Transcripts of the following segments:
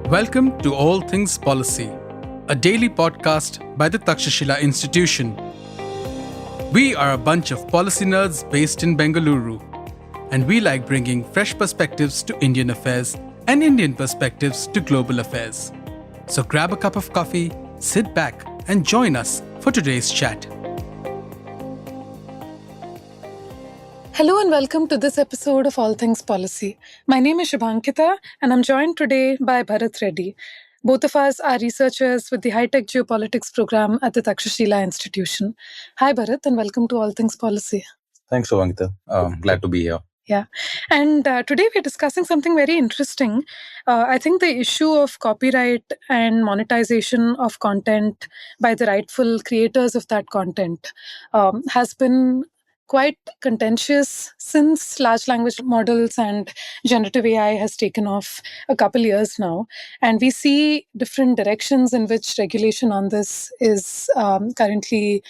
Welcome to All Things Policy, a daily podcast by the Takshashila Institution. We are a bunch of policy nerds based in Bengaluru, and we like bringing fresh perspectives to Indian affairs and Indian perspectives to global affairs. So grab a cup of coffee, sit back, and join us for today's chat. Hello and welcome to this episode of All Things Policy. My name is Shubhankita and I'm joined today by Bharat Reddy. Both of us are researchers with the High-Tech Geopolitics program at the Takshashila Institution. Hi Bharat and welcome to All Things Policy. Thanks, Shubhankita. Glad to be here. Yeah. And today we're discussing something very interesting. I think the issue of copyright and monetization of content by the rightful creators of that content has been quite contentious since large language models and generative AI has taken off a couple years now. And we see different directions in which regulation on this is currently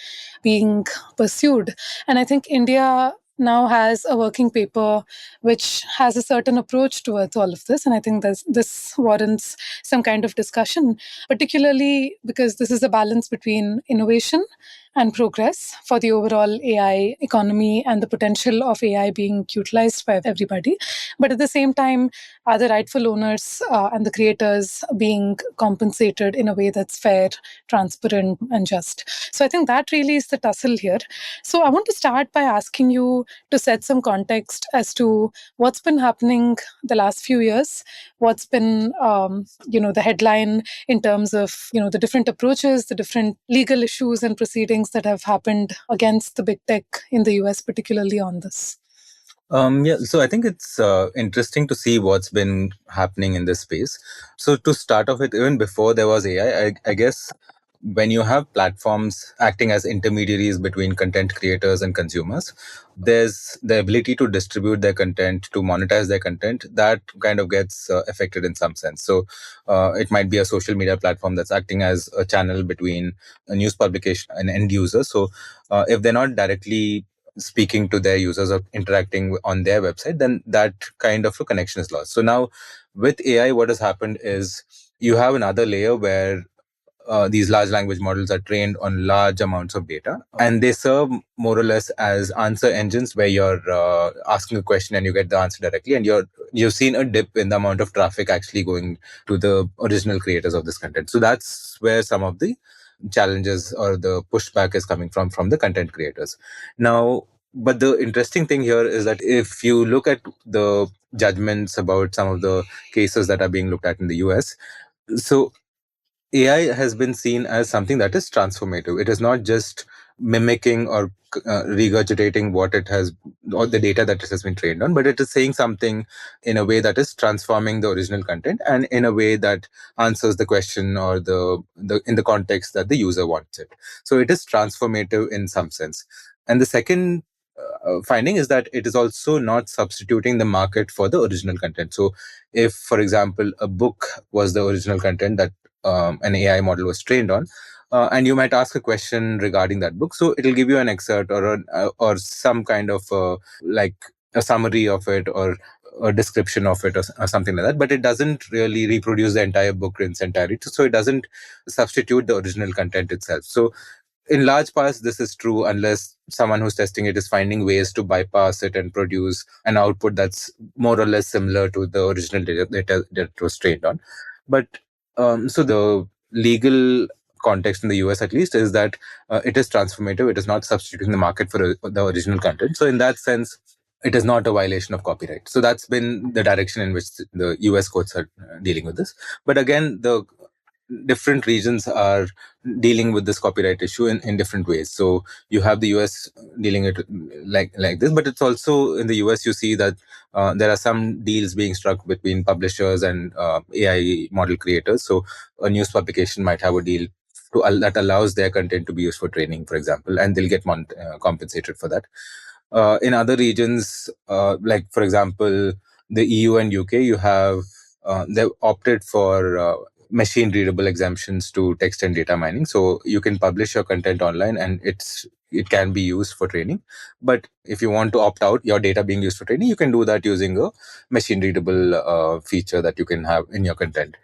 being pursued. And I think India now has a working paper which has a certain approach towards all of this. And I think this warrants some kind of discussion, particularly because this is a balance between innovation and progress for the overall AI economy and the potential of AI being utilized by everybody. But at the same time, are the rightful owners and the creators being compensated in a way that's fair, transparent, and just? So I think that really is the tussle here. So I want to start by asking you to set some context as to what's been happening the last few years, what's been, the headline in terms of, the different approaches, the different legal issues and proceedings that have happened against the big tech in the US, particularly on this. So I think it's interesting to see what's been happening in this space. So to start off with, even before there was AI, I guess when you have platforms acting as intermediaries between content creators and consumers, there's the ability to distribute their content, to monetize their content, that kind of gets affected in some sense. So it might be a social media platform that's acting as a channel between a news publication and end user. So if they're not directly speaking to their users or interacting on their website, then that kind of a connection is lost. So now with AI, what has happened is you have another layer where these large language models are trained on large amounts of data, and they serve more or less as answer engines where you're asking a question and you get the answer directly, and you've seen a dip in the amount of traffic actually going to the original creators of this content. So that's where some of the challenges or the pushback is coming from the content creators. Now, but the interesting thing here is that if you look at the judgments about some of the cases that are being looked at in the US, so AI has been seen as something that is transformative. It is not just mimicking or regurgitating what it has, or the data that it has been trained on, but it is saying something in a way that is transforming the original content and in a way that answers the question or the in the context that the user wants it. So it is transformative in some sense. And the second finding is that it is also not substituting the market for the original content. So if, for example, a book was the original content that an AI model was trained on, and you might ask a question regarding that book, so it'll give you an excerpt or some kind of like a summary of it or a description of it or something like that, but it doesn't really reproduce the entire book in its entirety. So it doesn't substitute the original content itself. So in large parts, this is true unless someone who's testing it is finding ways to bypass it and produce an output that's more or less similar to the original data that it was trained on. But so the legal context in the US, at least, is that it is transformative. It is not substituting the market for the original content. So in that sense, it is not a violation of copyright. So that's been the direction in which the US courts are dealing with this. But again, the different regions are dealing with this copyright issue in different ways. So you have the US dealing it like this, but it's also in the US you see that there are some deals being struck between publishers and AI model creators. So a news publication might have a deal that allows their content to be used for training, for example, and they'll get compensated for that. In other regions, like for example, the EU and UK, you have they've opted for machine readable exemptions to text and data mining. So you can publish your content online and it can be used for training. But if you want to opt out your data being used for training, you can do that using a machine readable feature that you can have in your content.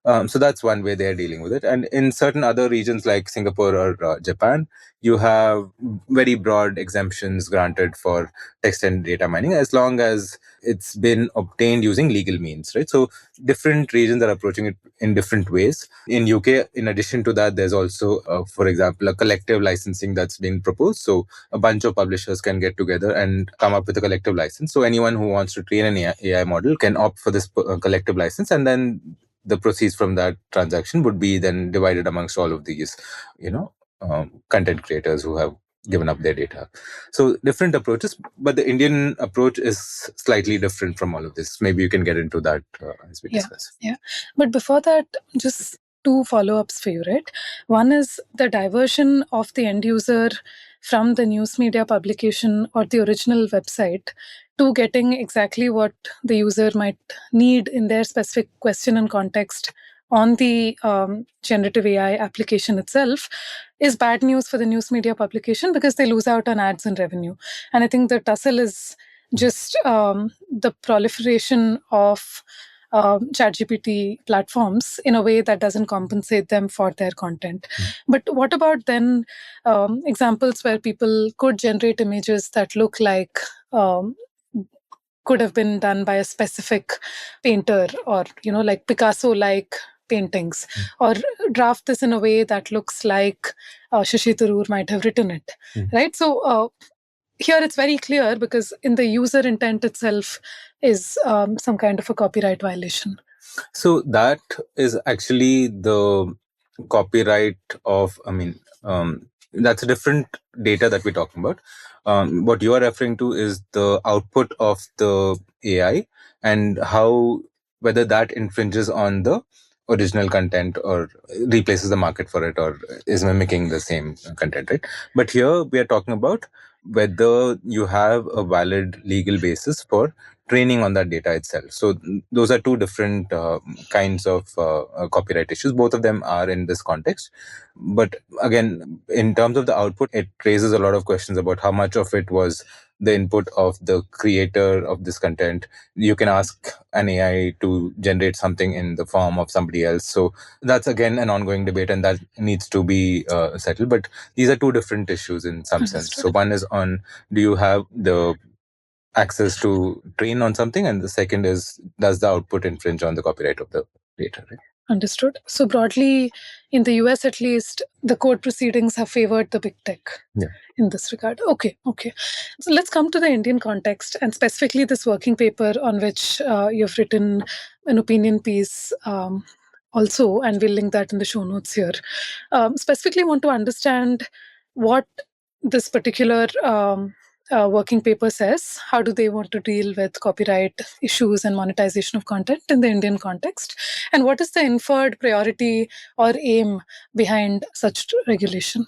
So that's one way they're dealing with it. And in certain other regions like Singapore or Japan, you have very broad exemptions granted for text and data mining as long as it's been obtained using legal means, right? So different regions are approaching it in different ways. In UK, in addition to that, there's also, for example, a collective licensing that's been proposed. So a bunch of publishers can get together and come up with a collective license. So anyone who wants to train an AI model can opt for this collective license, and then the proceeds from that transaction would be then divided amongst all of these, content creators who have given up their data. So different approaches, but the Indian approach is slightly different from all of this. Maybe you can get into that as we discuss. Yeah. But before that, just two follow-ups for you, right? One is the diversion of the end user from the news media publication or the original website to getting exactly what the user might need in their specific question and context on the generative AI application itself is bad news for the news media publication because they lose out on ads and revenue. And I think the tussle is just the proliferation of ChatGPT platforms in a way that doesn't compensate them for their content. But what about then examples where people could generate images that look like could have been done by a specific painter, or like Picasso-like paintings, or draft this in a way that looks like Shashi Tharoor might have written it, right? So here it's very clear because in the user intent itself is some kind of a copyright violation. So that is actually the copyright of, that's a different data that we're talking about. What you are referring to is the output of the AI and whether that infringes on the original content or replaces the market for it or is mimicking the same content, right? But here we are talking about whether you have a valid legal basis for training on that data itself. So those are two different kinds of copyright issues. Both of them are in this context. But again, in terms of the output, it raises a lot of questions about how much of it was the input of the creator of this content. You can ask an AI to generate something in the form of somebody else. So that's again an ongoing debate, and that needs to be settled. But these are two different issues in some sense. So one is on, do you have the access to train on something, and the second is, does the output infringe on the copyright of the data, right? Understood. So broadly, in the US at least, the court proceedings have favored the big tech in this regard. Okay. So let's come to the Indian context, and specifically this working paper on which you've written an opinion piece also, and we'll link that in the show notes here. Specifically want to understand what this particular working paper says. How do they want to deal with copyright issues and monetization of content in the Indian context? And what is the inferred priority or aim behind such regulation?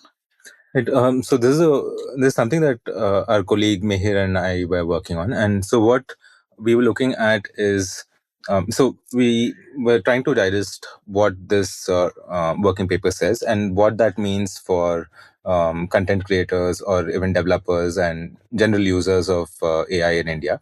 So this is something that our colleague Mihir and I were working on. And so what we were looking at is, so we were trying to digest what this working paper says and what that means for content creators or even developers and general users of AI in India.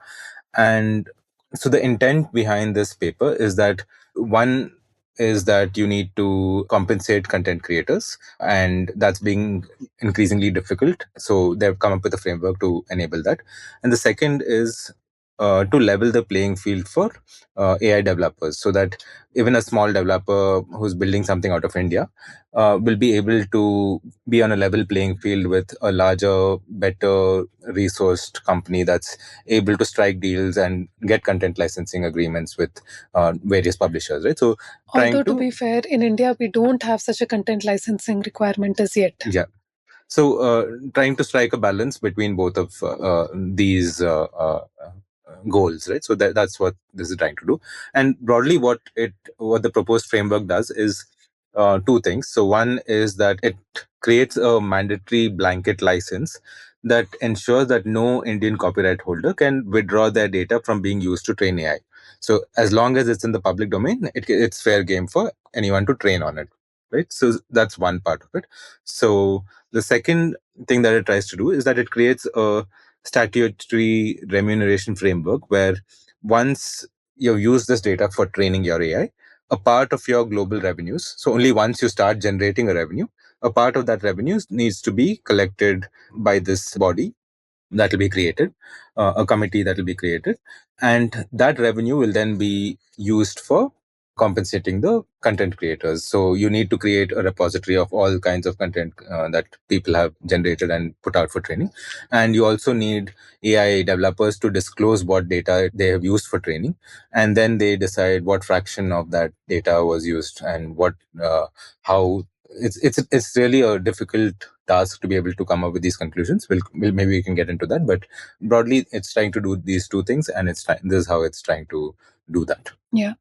And so the intent behind this paper is that, one is that you need to compensate content creators, and that's being increasingly difficult. So they've come up with a framework to enable that. And the second is to level the playing field for AI developers, so that even a small developer who's building something out of India will be able to be on a level playing field with a larger, better resourced company that's able to strike deals and get content licensing agreements with various publishers, right? So, although to be fair, in India, we don't have such a content licensing requirement as yet. Yeah. So, trying to strike a balance between both of these goals, right? So that's what this is trying to do. And broadly, what the proposed framework does is two things. So one is that it creates a mandatory blanket license that ensures that no Indian copyright holder can withdraw their data from being used to train AI. So as long as it's in the public domain, it's fair game for anyone to train on it, right? So that's one part of it. So the second thing that it tries to do is that it creates a statutory remuneration framework where once you use this data for training your AI, a part of your global revenues. So only once you start generating a revenue, a part of that revenue needs to be collected by this body that will be created, a committee that will be created, and that revenue will then be used for compensating the content creators. So you need to create a repository of all kinds of content that people have generated and put out for training. And you also need AI developers to disclose what data they have used for training, and then they decide what fraction of that data was used and how. It's really a difficult task to be able to come up with these conclusions. Maybe we can get into that, but broadly, it's trying to do these two things, and this is how it's trying to do that. Yeah.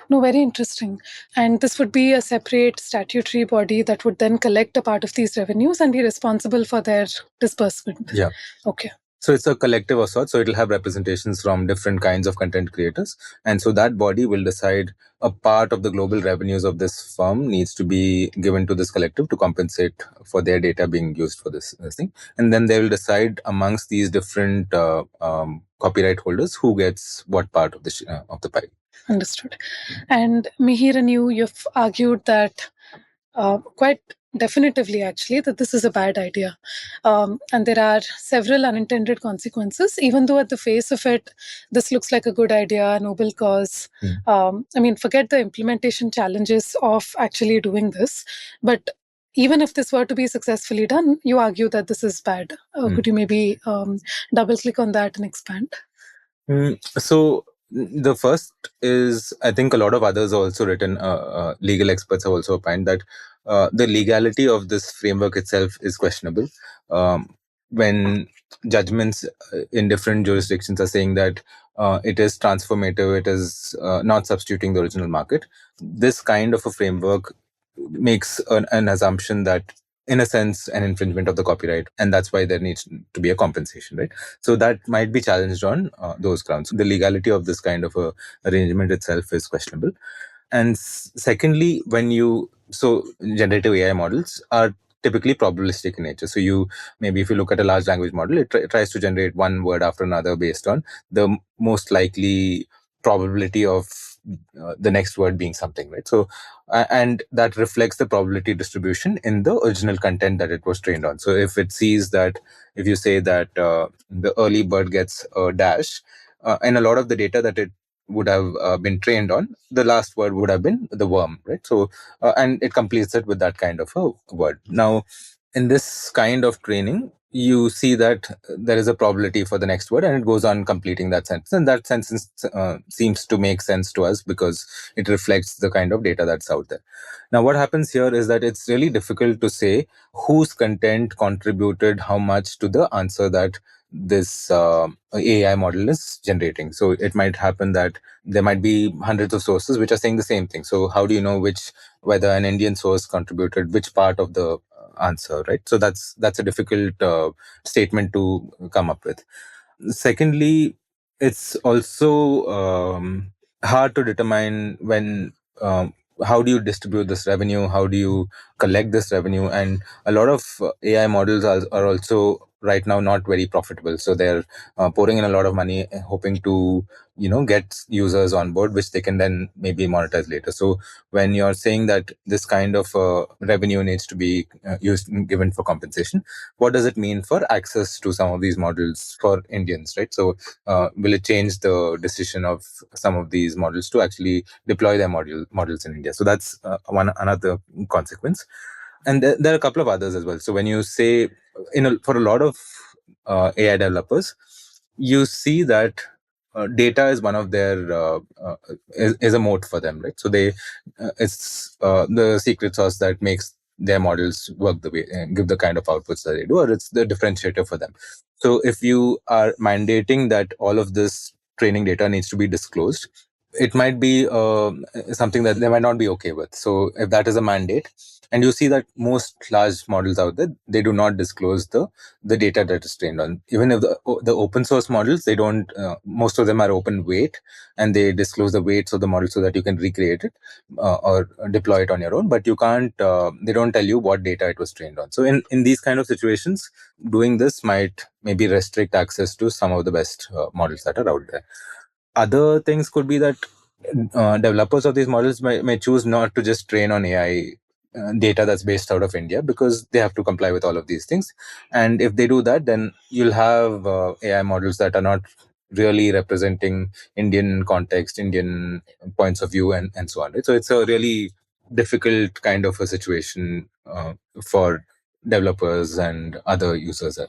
No, very interesting. And this would be a separate statutory body that would then collect a part of these revenues and be responsible for their disbursement. Yeah. Okay. So it's a collective of sorts. So it'll have representations from different kinds of content creators. And so that body will decide a part of the global revenues of this firm needs to be given to this collective to compensate for their data being used for this thing. And then they will decide amongst these different copyright holders who gets what part of the pie. Understood. And Mihir and you've argued that quite definitively, actually, that this is a bad idea. And there are several unintended consequences, even though at the face of it, this looks like a good idea, a noble cause. Forget the implementation challenges of actually doing this. But even if this were to be successfully done, you argue that this is bad. Could you maybe double click on that and expand? So the first is, I think a lot of others are also written, legal experts have also opined that the legality of this framework itself is questionable. When judgments in different jurisdictions are saying that it is transformative, it is not substituting the original market, this kind of a framework makes an assumption that, in a sense, an infringement of the copyright, and that's why there needs to be a compensation, right? So that might be challenged on those grounds. The legality of this kind of a arrangement itself is questionable. And secondly, generative AI models are typically probabilistic in nature. So if you look at a large language model, it tries to generate one word after another based on the most likely probability of the next word being something, right? So, and that reflects the probability distribution in the original content that it was trained on. So if it sees that, if you say that the early bird gets a dash, and a lot of the data that it would have been trained on, the last word would have been the worm, right? So, and it completes it with that kind of a word. Now, in this kind of training, you see that there is a probability for the next word, and it goes on completing that sentence. And that sentence seems to make sense to us because it reflects the kind of data that's out there. Now, what happens here is that it's really difficult to say whose content contributed how much to the answer that this AI model is generating. So it might happen that there might be hundreds of sources which are saying the same thing. So how do you know whether an Indian source contributed which part of the answer, right? So that's a difficult statement to come up with. Secondly, it's also hard to determine how do you distribute this revenue, how do you collect this revenue, and a lot of AI models are also right now not very profitable. So they're pouring in a lot of money, hoping to get users on board, which they can then maybe monetize later. So when you're saying that this kind of revenue needs to be given for compensation, what does it mean for access to some of these models for Indians, right? So will it change the decision of some of these models to actually deploy their models in India? So that's another consequence. And there are a couple of others as well. So when you say, for a lot of AI developers, you see that data is one of their is a moat for them, right? So it's the secret sauce that makes their models work the way and give the kind of outputs that they do, or it's the differentiator for them. So if you are mandating that all of this training data needs to be disclosed, it might be something that they might not be okay with. So if that is a mandate, and you see that most large models out there, they do not disclose the data that is trained on. Even if the open source models, they don't, most of them are open weight, and they disclose the weights of the model so that you can recreate it or deploy it on your own. But you can't, they don't tell you what data it was trained on. So in these kind of situations, doing this might maybe restrict access to some of the best models that are out there. Other things could be that developers of these models may choose not to just train on AI data that's based out of India, because they have to comply with all of these things. And if they do that, then you'll have AI models that are not really representing Indian context, Indian points of view, and so on. Right? So it's a really difficult kind of a situation for developers and other users as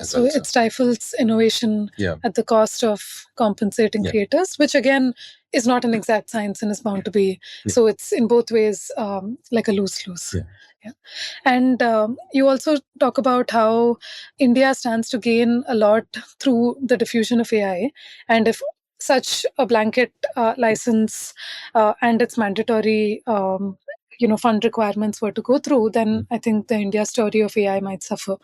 so well. it stifles innovation at the cost of compensating creators, which again is not an exact science and is bound to be. So it's in both ways like a lose-lose. And you also talk about how India stands to gain a lot through the diffusion of AI. And if such a blanket license and its mandatory fund requirements were to go through, then I think the India story of AI might suffer.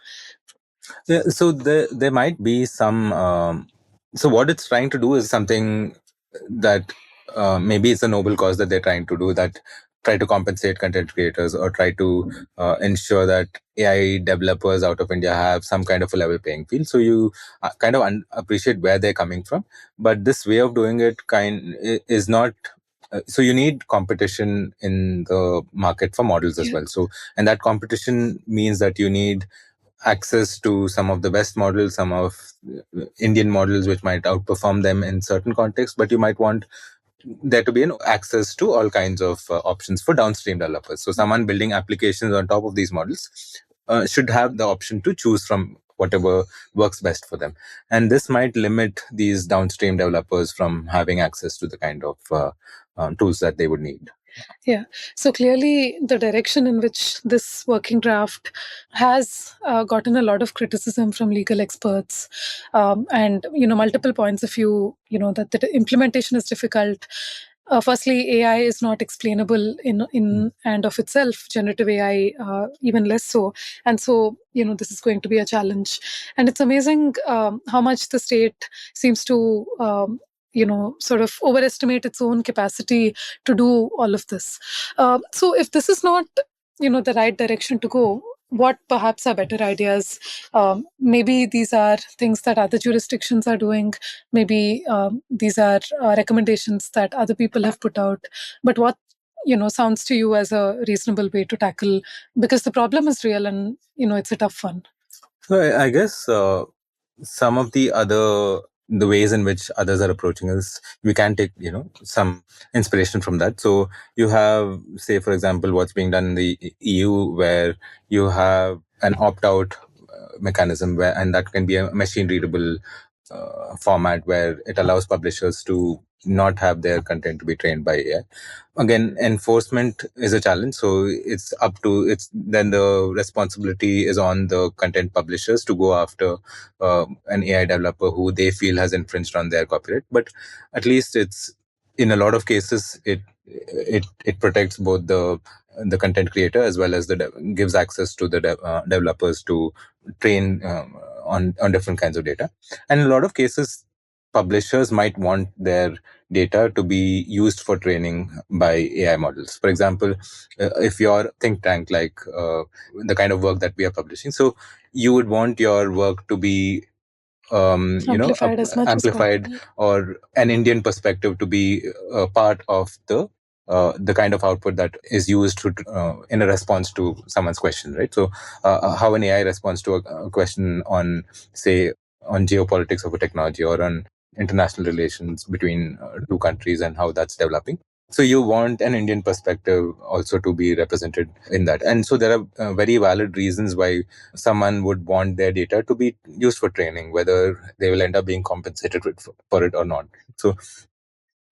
Yeah, so there might be some. So what it's trying to do is something that maybe it's a noble cause that they're trying to do, that try to compensate content creators or try to ensure that AI developers out of India have some kind of a level playing field. So you kind of appreciate where they're coming from, but this way of doing it is not. So you need competition in the market for models as well. So, and that competition means that you need access to some of the best models, some of Indian models which might outperform them in certain contexts, but you might want there to be access to all kinds of options for downstream developers. So someone building applications on top of these models should have the option to choose from whatever works best for them. And this might limit these downstream developers from having access to the kind of tools that they would need. Yeah. So clearly, the direction in which this working draft has gotten a lot of criticism from legal experts, and multiple points of view. That the implementation is difficult. Firstly, AI is not explainable in and of itself. Generative AI, even less so. And so, this is going to be a challenge. And it's amazing how much the state seems to sort of overestimate its own capacity to do all of this. So if this is not, the right direction to go, what perhaps are better ideas? Maybe these are things that other jurisdictions are doing. Maybe these are recommendations that other people have put out. But what sounds to you as a reasonable way to tackle? Because the problem is real, and it's a tough one. So I guess some of the ways in which others are approaching us, we can take some inspiration from that. So you have, say for example, what's being done in the EU, where you have an opt-out mechanism, and that can be a machine readable format where it allows publishers to not have their content to be trained by AI. Again, enforcement is a challenge, so then the responsibility is on the content publishers to go after an AI developer who they feel has infringed on their copyright. But at least it's, in a lot of cases, it protects both the content creator as well as gives access to the developers to train on different kinds of data. And in a lot of cases, publishers might want their data to be used for training by AI models. For example, if you're a think tank, like the kind of work that we are publishing, so you would want your work to be amplified, or an Indian perspective to be part of the kind of output that is used to in a response to someone's question, right? So how an AI responds to a question on, say, on geopolitics of a technology or on international relations between two countries and how that's developing. So you want an Indian perspective also to be represented in that. And so there are very valid reasons why someone would want their data to be used for training, whether they will end up being compensated for it or not. So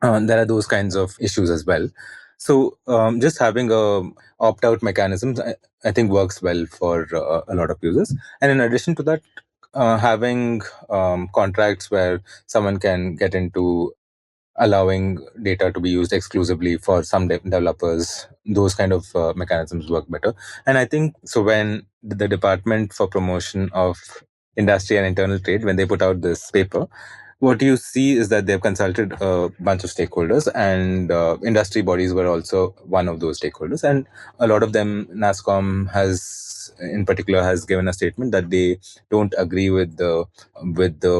there are those kinds of issues as well. So just having a opt-out mechanism, I think works well for a lot of users. And in addition to that, having contracts where someone can get into allowing data to be used exclusively for some developers, those kind of mechanisms work better. And I think so when the Department for Promotion of Industry and Internal Trade, when they put out this paper, what you see is that they've consulted a bunch of stakeholders, and industry bodies were also one of those stakeholders. And a lot of them, NASSCOM in particular has given a statement that they don't agree with the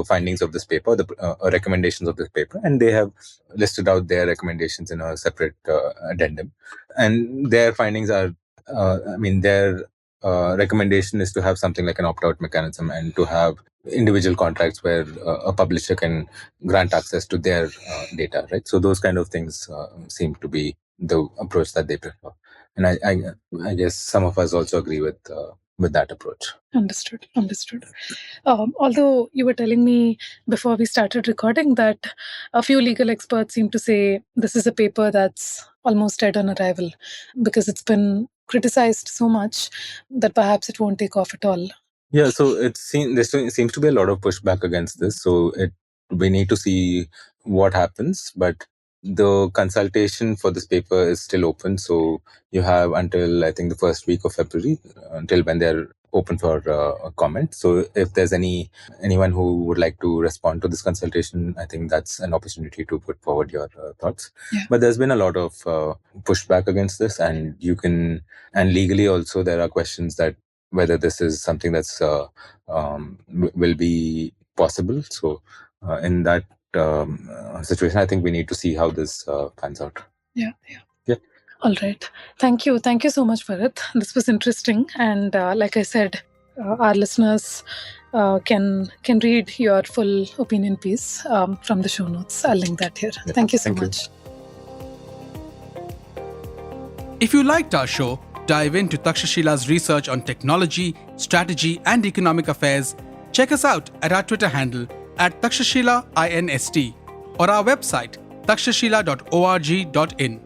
findings of this paper, the recommendations of this paper, and they have listed out their recommendations in a separate addendum. And their findings are, their recommendation is to have something like an opt-out mechanism and to have individual contracts where a publisher can grant access to their data, right? So those kind of things seem to be the approach that they prefer. And I guess some of us also agree with that approach. Understood. Although you were telling me before we started recording that a few legal experts seem to say this is a paper that's almost dead on arrival because it's been criticized so much that perhaps it won't take off at all. Yeah, so there seems to be a lot of pushback against this. So we need to see what happens, but the consultation for this paper is still open. So you have until, I think, the first week of February, until when they're open for a comment. So if there's anyone who would like to respond to this consultation, I think that's an opportunity to put forward your thoughts. Yeah. But there's been a lot of pushback against this, and legally also there are questions that whether this is something that's will be possible. So in that situation, I think we need to see how this pans out. Yeah. All right. Thank you so much, Bharat. This was interesting, and like I said, our listeners can read your full opinion piece from the show notes. I'll link that here. Yeah. Thank you so much. If you liked our show, dive into Takshashila's research on technology, strategy, and economic affairs. Check us out at our Twitter handle @TakshashilaINST or our website takshashila.org.in.